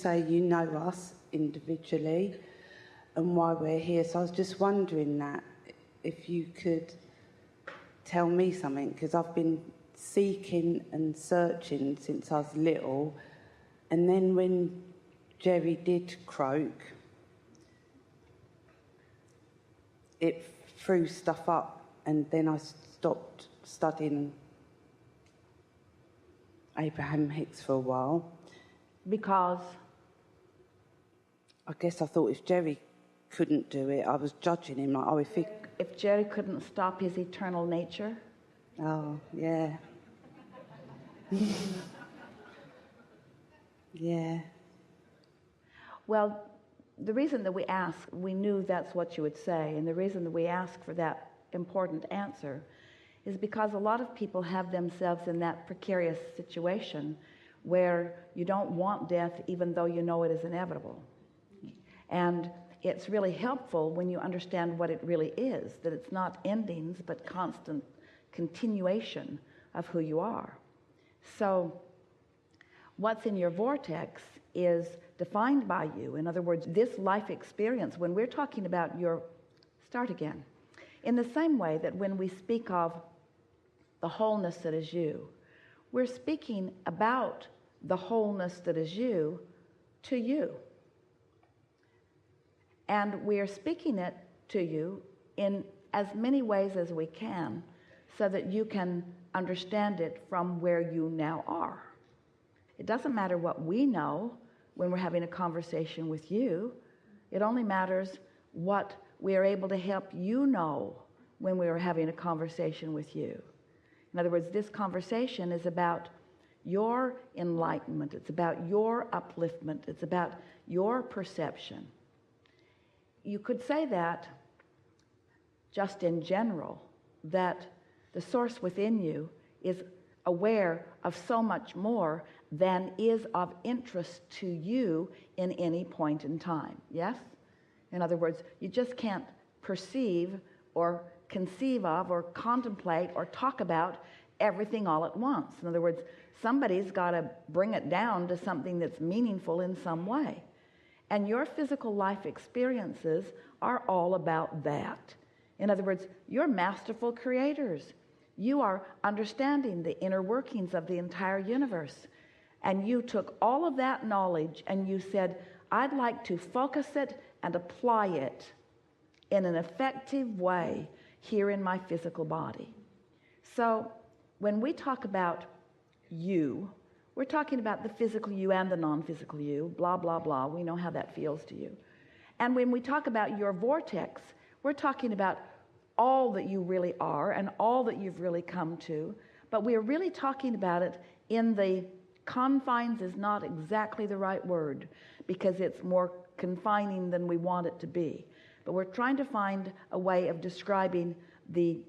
say you know us individually and why we're here. So I was just wondering that if you could tell me something, because I've been seeking and searching since I was little, and then when Jerry did croak, it threw stuff up, and then I stopped studying Abraham Hicks for a while. Because? I guess I thought if Jerry couldn't do it, I was judging him, like, oh, if Jerry couldn't stop his eternal nature? Oh, yeah. Yeah. Well, the reason that we asked, we knew that's what you would say, and the reason that we asked for that important answer is because a lot of people have themselves in that precarious situation where you don't want death even though you know it is inevitable. And it's really helpful when you understand what it really is, that it's not endings but constant continuation of who you are. So what's in your vortex is defined by you. In other words, this life experience, when we're talking about your start again, in the same way that when we speak of the wholeness that is you, we're speaking about the wholeness that is you to you. And we are speaking it to you in as many ways as we can so that you can understand it from where you now are. It doesn't matter what we know when we're having a conversation with you. It only matters what we are able to help you know when we are having a conversation with you. In other words, this conversation is about your enlightenment. It's about your upliftment. It's about your perception. You could say that just in general, that the source within you is aware of so much more than is of interest to you in any point in time. Yes? In other words, you just can't perceive or conceive of or contemplate or talk about everything all at once. In other words, somebody's got to bring it down to something that's meaningful in some way. And your physical life experiences are all about that. In other words, you're masterful creators. You are understanding the inner workings of the entire universe. And you took all of that knowledge and you said, I'd like to focus it and apply it in an effective way here in my physical body. So when we talk about you, we're talking about the physical you and the non-physical you, blah, blah, blah. We know how that feels to you. And when we talk about your vortex, we're talking about all that you really are and all that you've really come to. But we are really talking about it in the confines is not exactly the right word because it's more confining than we want it to be. But we're trying to find a way of describing the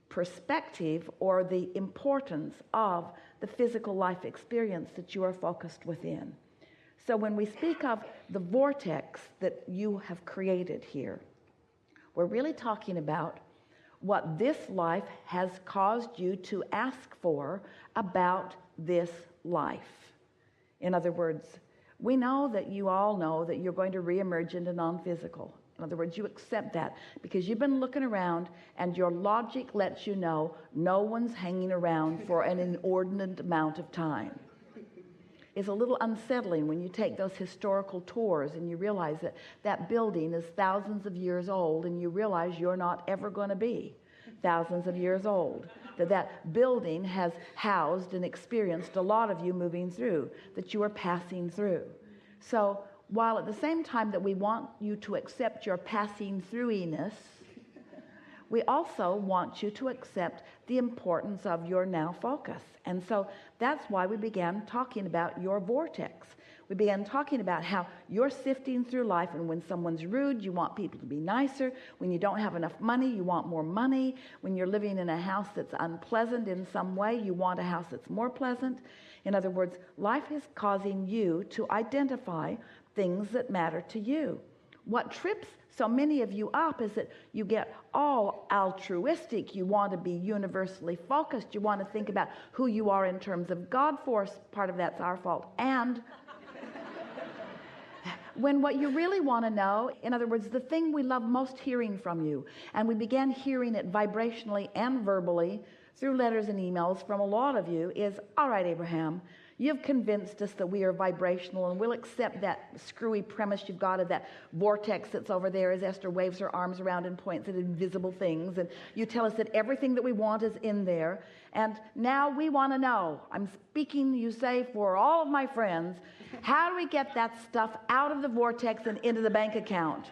perspective or the importance of the physical life experience that you are focused within. So when we speak of the vortex that you have created here, we're really talking about what this life has caused you to ask for about this life. In other words, we know that you all know that you're going to reemerge into non-physical. In other words, you accept that because you've been looking around and your logic lets you know no one's hanging around for an inordinate amount of time. It's a little unsettling when you take those historical tours and you realize that that building is thousands of years old and you realize you're not ever going to be thousands of years old. That building has housed and experienced a lot of you moving through, that you are passing through. So while at the same time that we want you to accept your passing through-iness, we also want you to accept the importance of your now focus. And so that's why we began talking about your vortex. We began talking about how you're sifting through life, and when someone's rude, you want people to be nicer. When you don't have enough money, you want more money. When you're living in a house that's unpleasant in some way, you want a house that's more pleasant. In other words, life is causing you to identify things that matter to you. What trips so many of you up is that you get all altruistic. You want to be universally focused. You want to think about who you are in terms of God force. Part of that's our fault. And when what you really want to know, in other words, the thing we love most hearing from you, and we began hearing it vibrationally and verbally through letters and emails from a lot of you, is, all right, Abraham, you've convinced us that we are vibrational, and we'll accept that screwy premise you've got of that vortex that's over there as Esther waves her arms around and points at invisible things, and you tell us that everything that we want is in there, and now we want to know, I'm speaking, you say, for all of my friends, how do we get that stuff out of the vortex and into the bank account?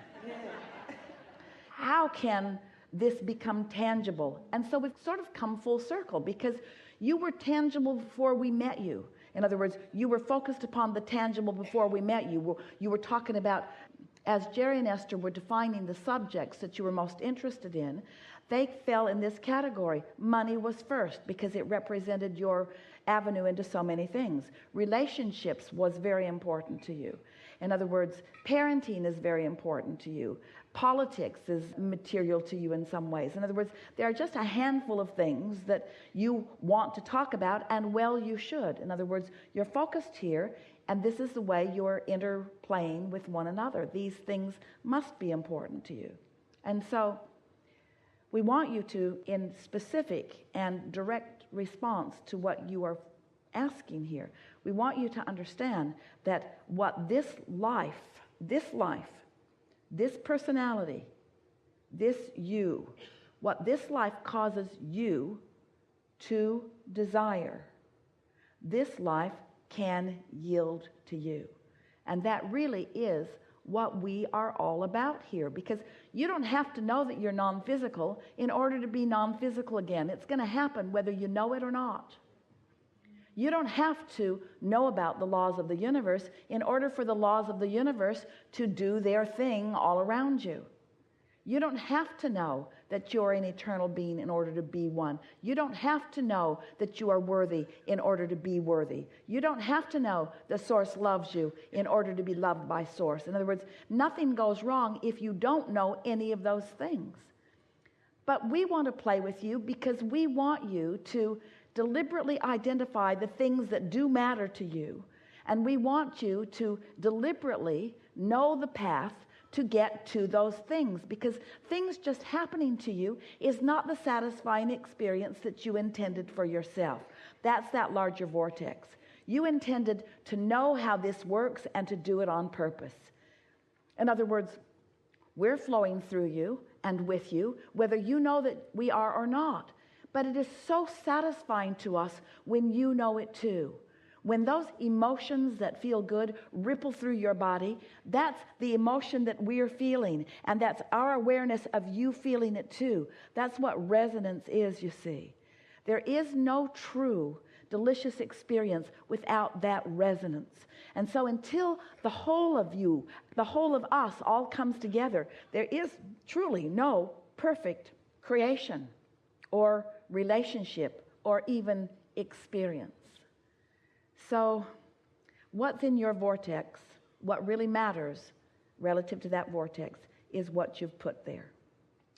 How can this become tangible? And so we've sort of come full circle, because you were tangible before we met you. In other words, you were focused upon the tangible before we met you. You were talking about, as Jerry and Esther were defining the subjects that you were most interested in, they fell in this category. Money was first because it represented your avenue into so many things. Relationships was very important to you. In other words, parenting is very important to you. Politics is material to you in some ways. In other words, there are just a handful of things that you want to talk about, and well, you should. In other words, you're focused here, and this is the way you're interplaying with one another. These things must be important to you. And so we want you to, in specific and direct response to what you are asking here, we want you to understand that what this life, this personality, this you, what this life causes you to desire, this life can yield to you. And that really is what we are all about here, because you don't have to know that you're non-physical in order to be non-physical again. It's going to happen whether you know it or not. You don't have to know about the laws of the universe in order for the laws of the universe to do their thing all around you. You don't have to know that you're an eternal being in order to be one. You don't have to know that you are worthy in order to be worthy. You don't have to know the Source loves you in order to be loved by Source. In other words, nothing goes wrong if you don't know any of those things. But we want to play with you because we want you to deliberately identify the things that do matter to you. And we want you to deliberately know the path to get to those things, because things just happening to you is not the satisfying experience that you intended for yourself. That's that larger vortex. You intended to know how this works and to do it on purpose. In other words, we're flowing through you and with you, whether you know that we are or not. But it is so satisfying to us when you know it too. When those emotions that feel good ripple through your body, that's the emotion that we're feeling. And that's our awareness of you feeling it too. That's what resonance is, you see. There is no true, delicious experience without that resonance. And so until the whole of you, the whole of us all comes together, there is truly no perfect creation or relationship or even experience. So what's in your vortex, what really matters relative to that vortex, is what you've put there.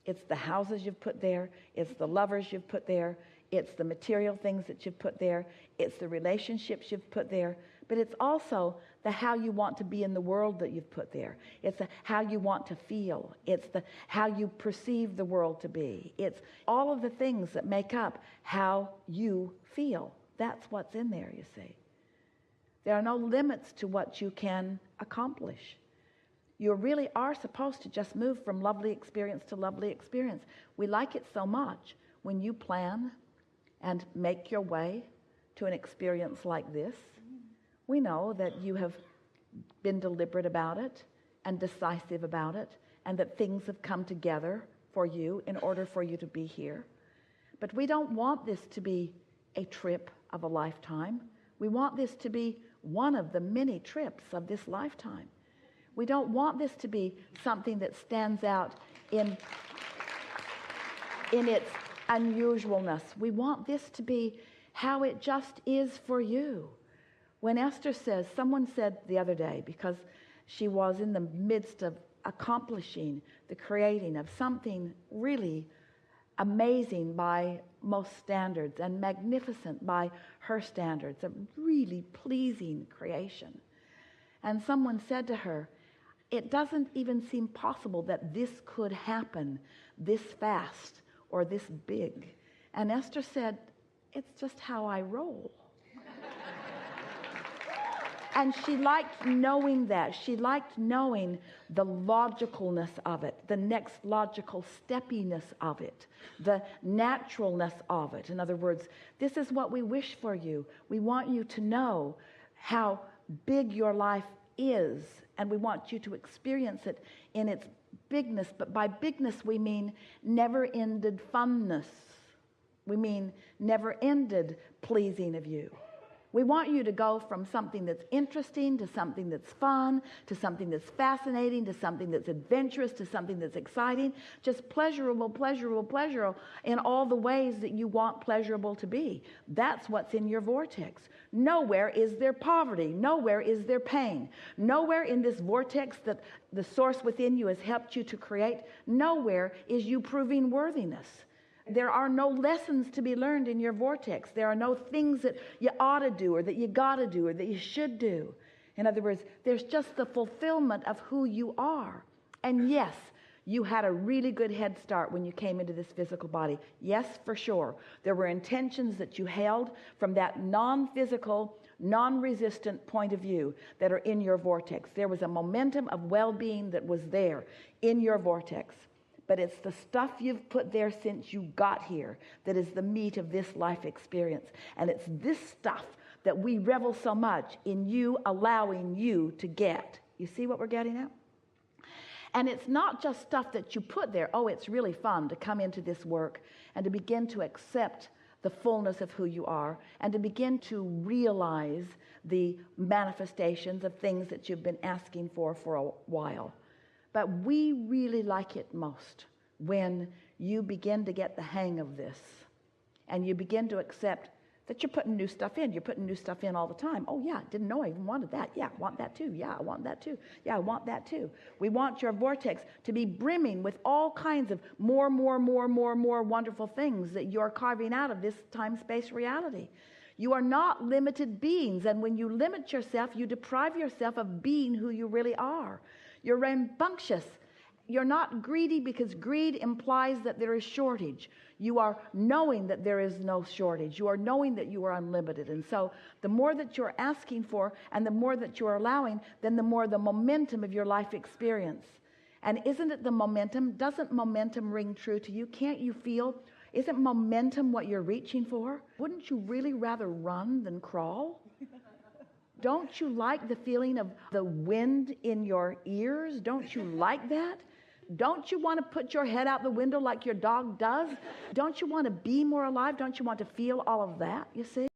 It's the houses you've put there. It's the lovers you've put there. It's the material things that you've put there. It's the relationships you've put there. But it's also the how you want to be in the world that you've put there. It's the how you want to feel. It's the how you perceive the world to be. It's all of the things that make up how you feel. That's what's in there, you see. There are no limits to what you can accomplish. You really are supposed to just move from lovely experience to lovely experience. We like it so much when you plan and make your way to an experience like this. We know that you have been deliberate about it and decisive about it, and that things have come together for you in order for you to be here. But we don't want this to be a trip of a lifetime. We want this to be one of the many trips of this lifetime. We don't want this to be something that stands out in its unusualness. We want this to be how it just is for you. When Esther says, someone said the other day, because she was in the midst of accomplishing the creating of something really amazing by most standards and magnificent by her standards, a really pleasing creation. And someone said to her, It doesn't even seem possible that this could happen this fast or this big. And Esther said, it's just how I roll. And she liked knowing that. She liked knowing the logicalness of it, the next logical steppiness of it, the naturalness of it. In other words, this is what we wish for you. We want you to know how big your life is, and we want you to experience it in its bigness. But by bigness, we mean never-ended funness. We mean never-ended pleasing of you. We want you to go from something that's interesting to something that's fun, to something that's fascinating, to something that's adventurous, to something that's exciting. Just pleasurable, pleasurable, pleasurable in all the ways that you want pleasurable to be. That's what's in your vortex. Nowhere is there poverty. Nowhere is there pain. Nowhere in this vortex that the source within you has helped you to create, nowhere is you proving worthiness. There are no lessons to be learned in your vortex. There are no things that you ought to do or that you got to do or that you should do. In other words, there's just the fulfillment of who you are. And yes, you had a really good head start when you came into this physical body. Yes, for sure. There were intentions that you held from that non-physical, non-resistant point of view that are in your vortex. There was a momentum of well-being that was there in your vortex. But it's the stuff you've put there since you got here that is the meat of this life experience. And it's this stuff that we revel so much in you allowing you to get. You see what we're getting at? And it's not just stuff that you put there. Oh, it's really fun to come into this work and to begin to accept the fullness of who you are and to begin to realize the manifestations of things that you've been asking for a while. But we really like it most when you begin to get the hang of this and you begin to accept that you're putting new stuff in. You're putting new stuff in all the time. Oh, yeah, didn't know I even wanted that. Yeah, I want that too. Yeah, I want that too. Yeah, I want that too. We want your vortex to be brimming with all kinds of more wonderful things that you're carving out of this time-space reality. You are not limited beings, and when you limit yourself, you deprive yourself of being who you really are. You're rambunctious. You're not greedy because greed implies that there is shortage. You are knowing that there is no shortage. You are knowing that you are unlimited. And so the more that you're asking for and the more that you're allowing, then the more the momentum of your life experience. And isn't it the momentum? Doesn't momentum ring true to you? Can't you feel? Isn't momentum what you're reaching for? Wouldn't you really rather run than crawl? Don't you like the feeling of the wind in your ears? Don't you like that? Don't you want to put your head out the window like your dog does? Don't you want to be more alive? Don't you want to feel all of that, you see?